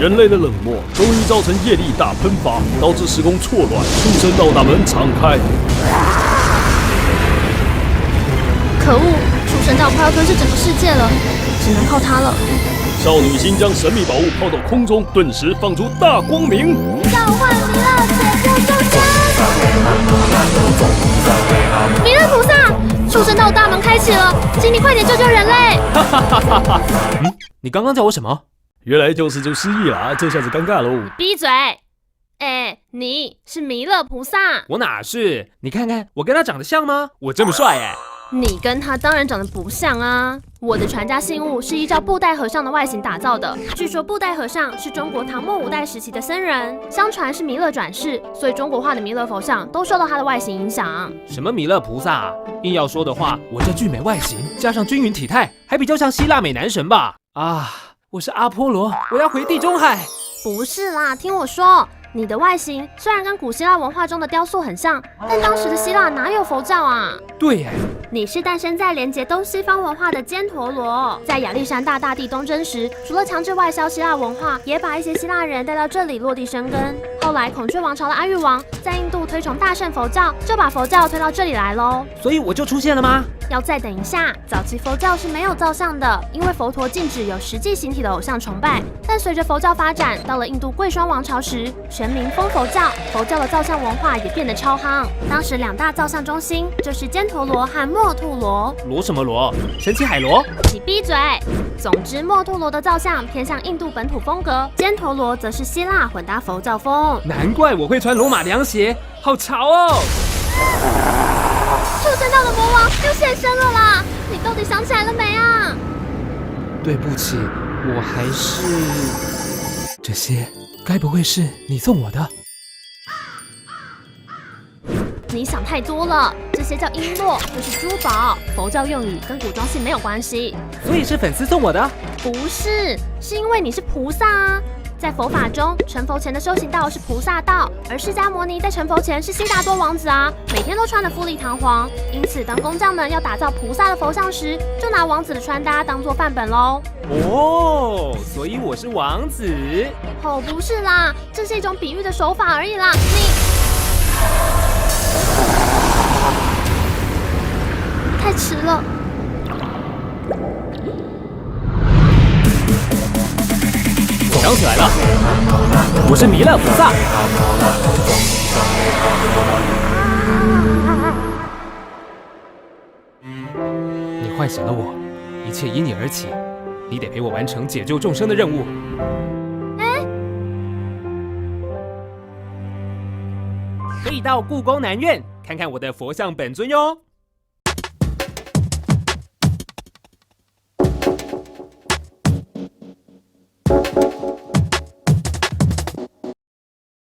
人类的冷漠终于造成业力大喷发，导致时空错乱，畜生道大门敞开。可恶，畜生道快要吞噬整个世界了，只能靠它了。少女心将神秘宝物抛到空中，顿时放出大光明。召唤弥勒解救众生！弥勒菩萨，畜生道大门开启了，请你快点救救人类！你刚刚叫我什么？原来救世主失忆啦，这下子尴尬喽。闭嘴！你是弥勒菩萨？我哪是？你看看我跟他长得像吗？我这么帅哎！你跟他当然长得不像啊！我的传家信物是依照布袋和尚的外形打造的。据说布袋和尚是中国唐末五代时期的僧人，相传是弥勒转世，所以中国画的弥勒佛像都受到他的外形影响。什么弥勒菩萨啊？硬要说的话，我这俊美外形加上均匀体态，还比较像希腊美男神吧？啊，我是阿波罗，我要回地中海。不是啦，听我说。你的外形虽然跟古希腊文化中的雕塑很像，但当时的希腊哪有佛教啊？对耶，你是诞生在连接东西方文化的犍陀罗。在亚历山大大帝东征时，除了强制外销希腊文化，也把一些希腊人带到这里落地生根。后来孔雀王朝的阿育王在印度推崇大乘佛教，就把佛教推到这里来喽。所以我就出现了吗？要再等一下，早期佛教是没有造像的，因为佛陀禁止有实际形体的偶像崇拜。但随着佛教发展，到了印度贵霜王朝时，全民封佛教，佛教的造像文化也变得超夯。当时两大造像中心就是犍陀罗和墨兔罗。罗什么罗？神奇海螺？你闭嘴！总之，墨兔罗的造像偏向印度本土风格，犍陀罗则是希腊混搭佛教风。难怪我会穿罗马凉鞋，好潮哦！畜生道的魔王又现身了啦！你到底想起来了没啊？对不起，我还是……这些该不会是你送我的？你想太多了，这些叫璎珞，就是珠宝，佛教用语跟古装戏没有关系。所以是粉丝送我的？不是，是因为你是菩萨啊。在佛法中，成佛前的修行道是菩萨道，而释迦摩尼在成佛前是悉达多王子啊，每天都穿得富丽堂皇。因此，当工匠们要打造菩萨的佛像时，就拿王子的穿搭当做范本喽。哦，所以我是王子？哦，不是啦，这是一种比喻的手法而已啦。太迟了。想起来了，我是弥勒菩萨。你唤醒了我，一切因你而起，你得陪我完成解救众生的任务。可以到故宫南院看看我的佛像本尊哟。